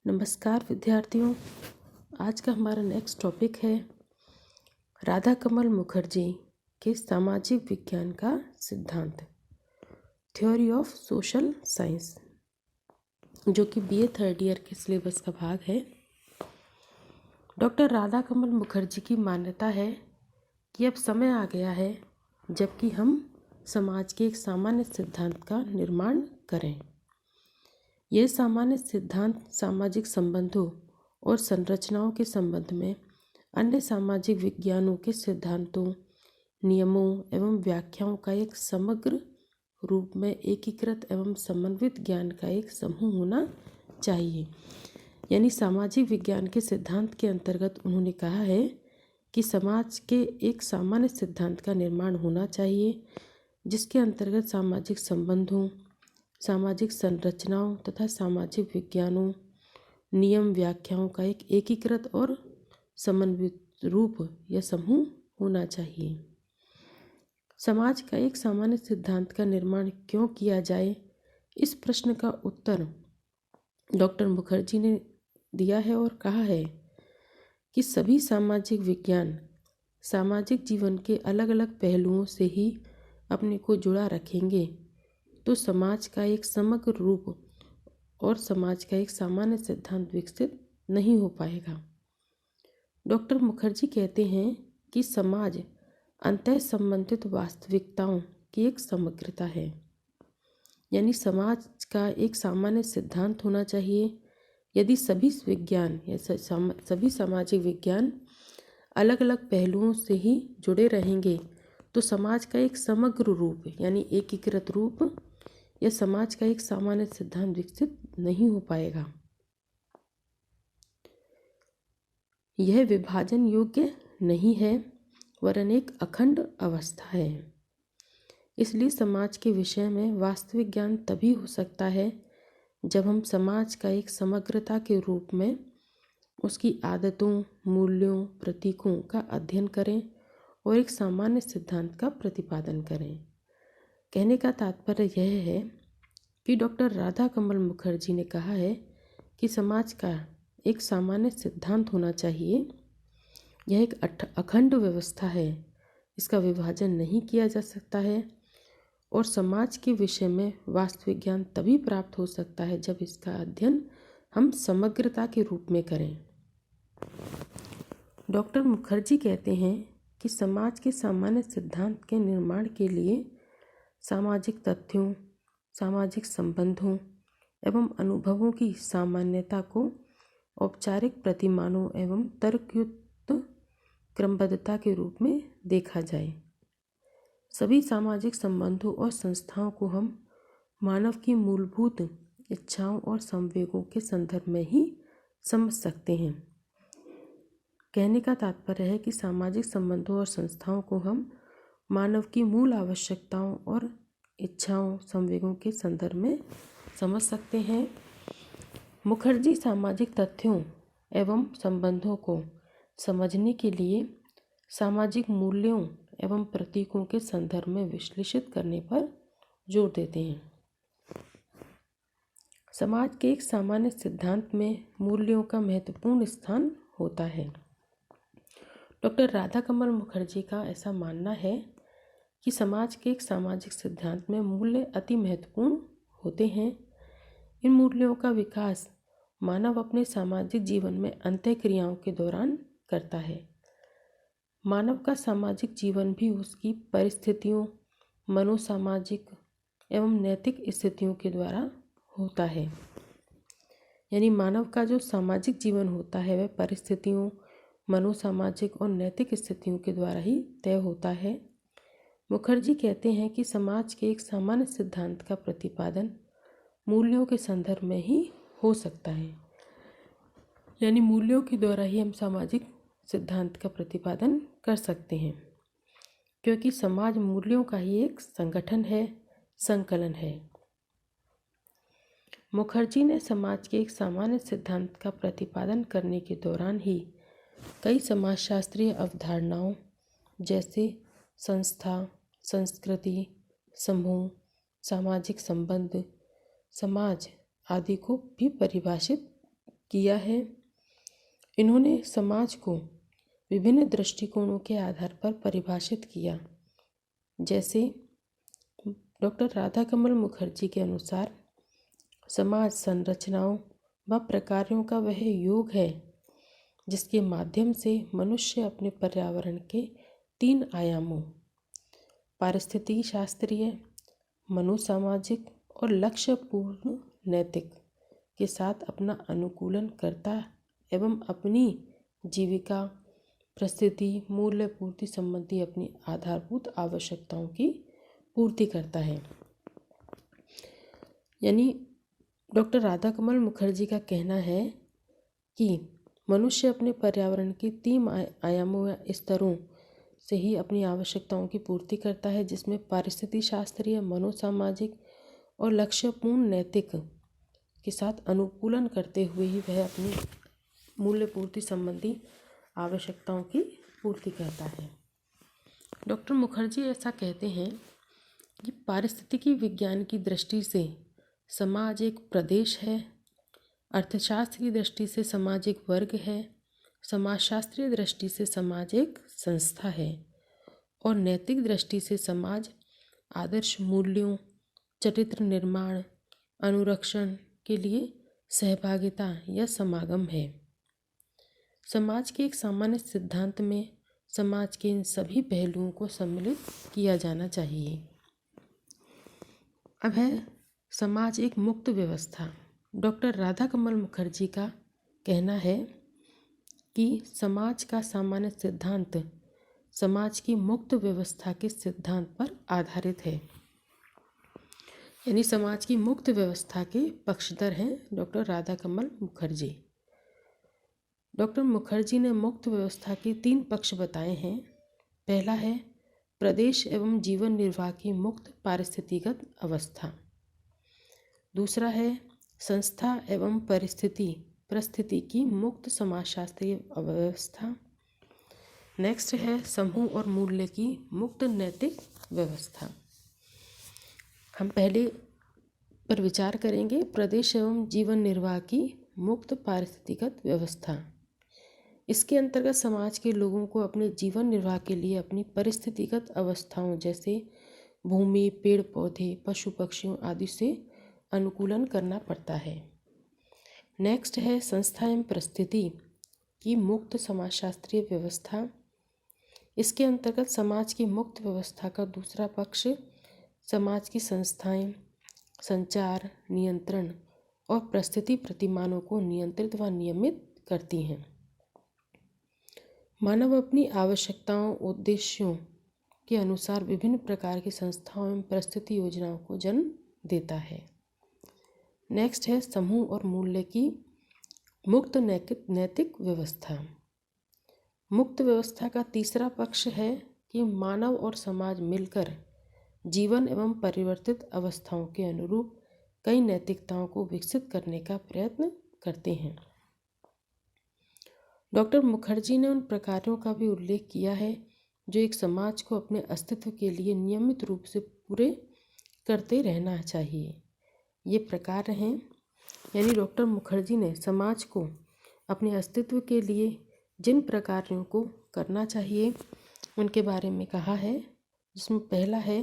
नमस्कार विद्यार्थियों। आज का हमारा नेक्स्ट टॉपिक है राधा कमल मुखर्जी के सामाजिक विज्ञान का सिद्धांत, थ्योरी ऑफ सोशल साइंस, जो कि बीए थर्ड ईयर के सिलेबस का भाग है। डॉक्टर राधा कमल मुखर्जी की मान्यता है कि अब समय आ गया है जबकि हम समाज के एक सामान्य सिद्धांत का निर्माण करें। यह सामान्य सिद्धांत सामाजिक संबंधों और संरचनाओं के संबंध में अन्य सामाजिक विज्ञानों के सिद्धांतों, नियमों एवं व्याख्याओं का एक समग्र रूप में एकीकृत एवं समन्वित ज्ञान का एक समूह होना चाहिए। यानी सामाजिक विज्ञान के सिद्धांत के अंतर्गत उन्होंने कहा है कि समाज के एक सामान्य सिद्धांत का निर्माण होना चाहिए, जिसके अंतर्गत सामाजिक संबंधों, सामाजिक संरचनाओं तथा सामाजिक विज्ञानों, नियम, व्याख्याओं का एक एकीकृत और समन्वित रूप या समूह होना चाहिए। समाज का एक सामान्य सिद्धांत का निर्माण क्यों किया जाए, इस प्रश्न का उत्तर डॉक्टर मुखर्जी ने दिया है और कहा है कि सभी सामाजिक विज्ञान सामाजिक जीवन के अलग अलग पहलुओं से ही अपने को जुड़ा रखेंगे तो समाज का एक समग्र रूप और समाज का एक सामान्य सिद्धांत विकसित नहीं हो पाएगा। डॉक्टर मुखर्जी कहते हैं कि समाज अंतः संबंधित वास्तविकताओं की एक समग्रता है। यानी समाज का एक सामान्य सिद्धांत होना चाहिए। यदि सभी विज्ञान या सभी सामाजिक विज्ञान अलग अलग पहलुओं से ही जुड़े रहेंगे तो समाज का एक समग्र रूप यानी एकीकृत रूप या समाज का एक सामान्य सिद्धांत विकसित नहीं हो पाएगा। यह विभाजन योग्य नहीं है वरन एक अखंड अवस्था है। इसलिए समाज के विषय में वास्तविक ज्ञान तभी हो सकता है जब हम समाज का एक समग्रता के रूप में उसकी आदतों, मूल्यों, प्रतीकों का अध्ययन करें और एक सामान्य सिद्धांत का प्रतिपादन करें। कहने का तात्पर्य यह है कि डॉक्टर राधा कमल मुखर्जी ने कहा है कि समाज का एक सामान्य सिद्धांत होना चाहिए। यह एक अखंड व्यवस्था है, इसका विभाजन नहीं किया जा सकता है और समाज के विषय में वास्तविक ज्ञान तभी प्राप्त हो सकता है जब इसका अध्ययन हम समग्रता के रूप में करें। डॉक्टर मुखर्जी कहते हैं कि समाज के सामान्य सिद्धांत के निर्माण के लिए सामाजिक तथ्यों, सामाजिक संबंधों एवं अनुभवों की सामान्यता को औपचारिक प्रतिमानों एवं तर्कयुक्त क्रमबद्धता के रूप में देखा जाए। सभी सामाजिक संबंधों और संस्थाओं को हम मानव की मूलभूत इच्छाओं और संवेगों के संदर्भ में ही समझ सकते हैं। कहने का तात्पर्य है कि सामाजिक संबंधों और संस्थाओं को हम मानव की मूल आवश्यकताओं और इच्छाओं, संवेगों के संदर्भ में समझ सकते हैं। मुखर्जी सामाजिक तथ्यों एवं संबंधों को समझने के लिए सामाजिक मूल्यों एवं प्रतीकों के संदर्भ में विश्लेषित करने पर जोर देते हैं। समाज के एक सामान्य सिद्धांत में मूल्यों का महत्वपूर्ण स्थान होता है। डॉक्टर राधा कमल मुखर्जी का ऐसा मानना है कि समाज के एक सामाजिक सिद्धांत में मूल्य अति महत्वपूर्ण होते हैं। इन मूल्यों का विकास मानव अपने सामाजिक जीवन में अंतःक्रियाओं के दौरान करता है। मानव का सामाजिक जीवन भी उसकी परिस्थितियों, मनोसामाजिक एवं नैतिक स्थितियों के द्वारा होता है। यानी मानव का जो सामाजिक जीवन होता है वह परिस्थितियों, मनोसामाजिक और नैतिक स्थितियों के द्वारा ही तय होता है। मुखर्जी कहते हैं कि समाज के एक सामान्य सिद्धांत का प्रतिपादन मूल्यों के संदर्भ में ही हो सकता है। यानी मूल्यों के द्वारा ही हम सामाजिक सिद्धांत का प्रतिपादन कर सकते हैं, क्योंकि समाज मूल्यों का ही एक संगठन है, संकलन है। मुखर्जी ने समाज के एक सामान्य सिद्धांत का प्रतिपादन करने के दौरान ही कई समाजशास्त्रीय अवधारणाओं जैसे संस्था, संस्कृति, समूह, सामाजिक संबंध, समाज आदि को भी परिभाषित किया है। इन्होंने समाज को विभिन्न दृष्टिकोणों के आधार पर परिभाषित किया। जैसे डॉक्टर राधाकमल मुखर्जी के अनुसार समाज संरचनाओं व प्रकारों का वह योग है जिसके माध्यम से मनुष्य अपने पर्यावरण के 3 आयामों पारिस्थितिकी शास्त्रीय, मनोसामाजिक और लक्ष्यपूर्ण नैतिक के साथ अपना अनुकूलन करता एवं अपनी जीविका, परिस्थिति, मूल्य पूर्ति संबंधी अपनी आधारभूत आवश्यकताओं की पूर्ति करता है। यानी डॉक्टर राधाकमल मुखर्जी का कहना है कि मनुष्य अपने पर्यावरण के 3 आयामों या स्तरों से ही अपनी आवश्यकताओं की पूर्ति करता है, जिसमें पारिस्थितिकी शास्त्रीय, मनोसामाजिक और लक्ष्यपूर्ण नैतिक के साथ अनुकूलन करते हुए ही वह अपनी मूल्य पूर्ति संबंधी आवश्यकताओं की पूर्ति करता है। डॉक्टर मुखर्जी ऐसा कहते हैं कि पारिस्थितिकी विज्ञान की दृष्टि से समाज एक प्रदेश है, अर्थशास्त्र की दृष्टि से समाज एक वर्ग है, समाजशास्त्रीय दृष्टि से समाज एक संस्था है और नैतिक दृष्टि से समाज आदर्श मूल्यों, चरित्र निर्माण, अनुरक्षण के लिए सहभागिता या समागम है। समाज के एक सामान्य सिद्धांत में समाज के इन सभी पहलुओं को सम्मिलित किया जाना चाहिए। अब है समाज एक मुक्त व्यवस्था। डॉक्टर राधाकमल मुखर्जी का कहना है कि समाज का सामान्य सिद्धांत समाज की मुक्त व्यवस्था के सिद्धांत पर आधारित है। यानी समाज की मुक्त व्यवस्था के पक्षधर हैं डॉक्टर राधाकमल मुखर्जी। डॉक्टर मुखर्जी ने मुक्त व्यवस्था के 3 पक्ष बताए हैं। पहला है प्रदेश एवं जीवन निर्वाह की मुक्त पारिस्थितिगत अवस्था। दूसरा है संस्था एवं परिस्थिति की मुक्त समाजशास्त्रीय व्यवस्था। नेक्स्ट है समूह और मूल्य की मुक्त नैतिक व्यवस्था। हम पहले पर विचार करेंगे प्रदेश एवं जीवन निर्वाह की मुक्त पारिस्थितिगत व्यवस्था। इसके अंतर्गत समाज के लोगों को अपने जीवन निर्वाह के लिए अपनी परिस्थितिगत अवस्थाओं जैसे भूमि, पेड़ पौधे, पशु पक्षियों आदि से अनुकूलन करना पड़ता है। नेक्स्ट है संस्था एवं परिस्थिति की मुक्त समाजशास्त्रीय व्यवस्था। इसके अंतर्गत समाज की मुक्त व्यवस्था का दूसरा पक्ष समाज की संस्थाएं संचार, नियंत्रण और परिस्थिति प्रतिमानों को नियंत्रित व नियमित करती हैं। मानव अपनी आवश्यकताओं, उद्देश्यों के अनुसार विभिन्न प्रकार की संस्थाओं एवं परिस्थिति योजनाओं को जन्म देता है। नेक्स्ट है समूह और मूल्य की मुक्त नैतिक व्यवस्था। मुक्त व्यवस्था का तीसरा पक्ष है कि मानव और समाज मिलकर जीवन एवं परिवर्तित अवस्थाओं के अनुरूप कई नैतिकताओं को विकसित करने का प्रयत्न करते हैं। डॉक्टर मुखर्जी ने उन प्रकारों का भी उल्लेख किया है जो एक समाज को अपने अस्तित्व के लिए नियमित रूप से पूरे करते रहना चाहिए। ये प्रकार हैं, यानी डॉक्टर मुखर्जी ने समाज को अपने अस्तित्व के लिए जिन प्रकारों को करना चाहिए उनके बारे में कहा है, जिसमें पहला है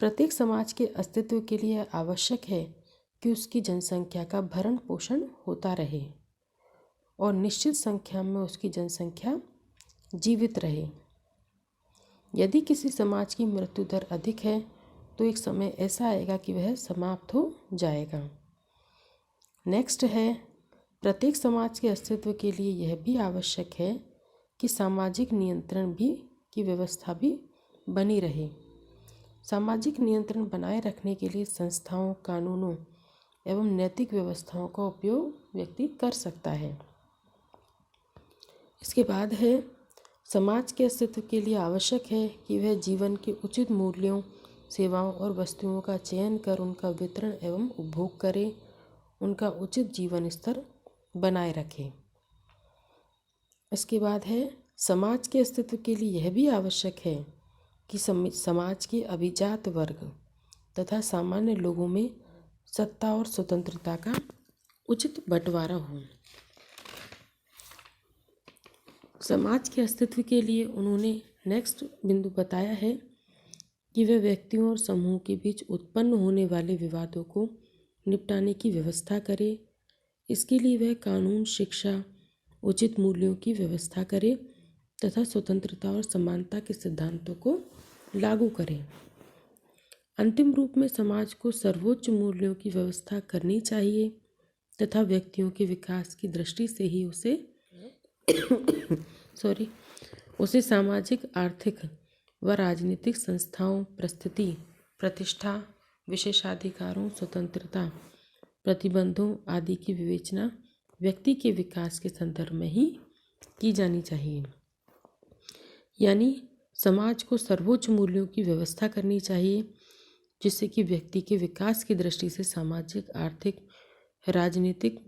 प्रत्येक समाज के अस्तित्व के लिए आवश्यक है कि उसकी जनसंख्या का भरण पोषण होता रहे और निश्चित संख्या में उसकी जनसंख्या जीवित रहे। यदि किसी समाज की मृत्यु दर अधिक है तो एक समय ऐसा आएगा कि वह समाप्त हो जाएगा। नेक्स्ट है प्रत्येक समाज के अस्तित्व के लिए यह भी आवश्यक है कि सामाजिक नियंत्रण की व्यवस्था भी बनी रहे। सामाजिक नियंत्रण बनाए रखने के लिए संस्थाओं, कानूनों एवं नैतिक व्यवस्थाओं का उपयोग व्यक्ति कर सकता है। इसके बाद है समाज के अस्तित्व के लिए आवश्यक है कि वह जीवन के उचित मूल्यों, सेवाओं और वस्तुओं का चयन कर उनका वितरण एवं उपभोग करे, उनका उचित जीवन स्तर बनाए रखे। इसके बाद है समाज के अस्तित्व के लिए यह भी आवश्यक है कि समाज के अभिजात वर्ग तथा सामान्य लोगों में सत्ता और स्वतंत्रता का उचित बंटवारा हो। समाज के अस्तित्व के लिए उन्होंने नेक्स्ट बिंदु बताया है कि वे व्यक्तियों और समूह के बीच उत्पन्न होने वाले विवादों को निपटाने की व्यवस्था करे। इसके लिए वह कानून, शिक्षा, उचित मूल्यों की व्यवस्था करे तथा स्वतंत्रता और समानता के सिद्धांतों को लागू करे। अंतिम रूप में समाज को सर्वोच्च मूल्यों की व्यवस्था करनी चाहिए तथा व्यक्तियों के विकास की दृष्टि से ही उसे सामाजिक, आर्थिक व राजनीतिक संस्थाओं, परिस्थिति, प्रतिष्ठा, विशेषाधिकारों, स्वतंत्रता, प्रतिबंधों आदि की विवेचना व्यक्ति के विकास के संदर्भ में ही की जानी चाहिए। यानी समाज को सर्वोच्च मूल्यों की व्यवस्था करनी चाहिए जिससे कि व्यक्ति के विकास की दृष्टि से सामाजिक, आर्थिक, राजनीतिक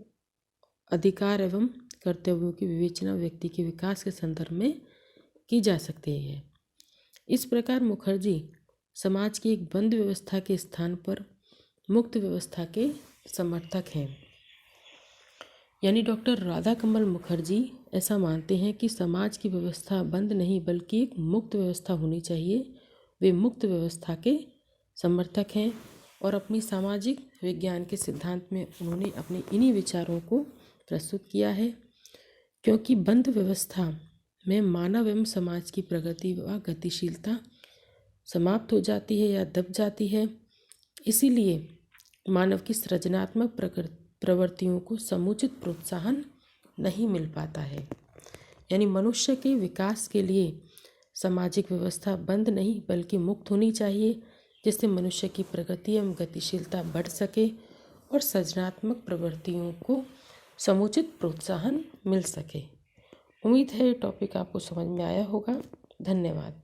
अधिकार एवं कर्तव्यों की विवेचना व्यक्ति के विकास के संदर्भ में की जा सकती है। इस प्रकार मुखर्जी समाज की एक बंद व्यवस्था के स्थान पर मुक्त व्यवस्था के समर्थक हैं। यानी डॉक्टर राधाकमल मुखर्जी ऐसा मानते हैं कि समाज की व्यवस्था बंद नहीं बल्कि एक मुक्त व्यवस्था होनी चाहिए। वे मुक्त व्यवस्था के समर्थक हैं और अपनी सामाजिक विज्ञान के सिद्धांत में उन्होंने अपने इन्हीं विचारों को प्रस्तुत किया है। क्योंकि बंद व्यवस्था में मानव एवं समाज की प्रगति व गतिशीलता समाप्त हो जाती है या दब जाती है, इसीलिए मानव की सृजनात्मक प्रवृत्तियों को समुचित प्रोत्साहन नहीं मिल पाता है। यानी मनुष्य के विकास के लिए सामाजिक व्यवस्था बंद नहीं बल्कि मुक्त होनी चाहिए जिससे मनुष्य की प्रगति एवं गतिशीलता बढ़ सके और सृजनात्मक प्रवृत्तियों को समुचित प्रोत्साहन मिल सके। उम्मीद है ये टॉपिक आपको समझ में आया होगा। धन्यवाद।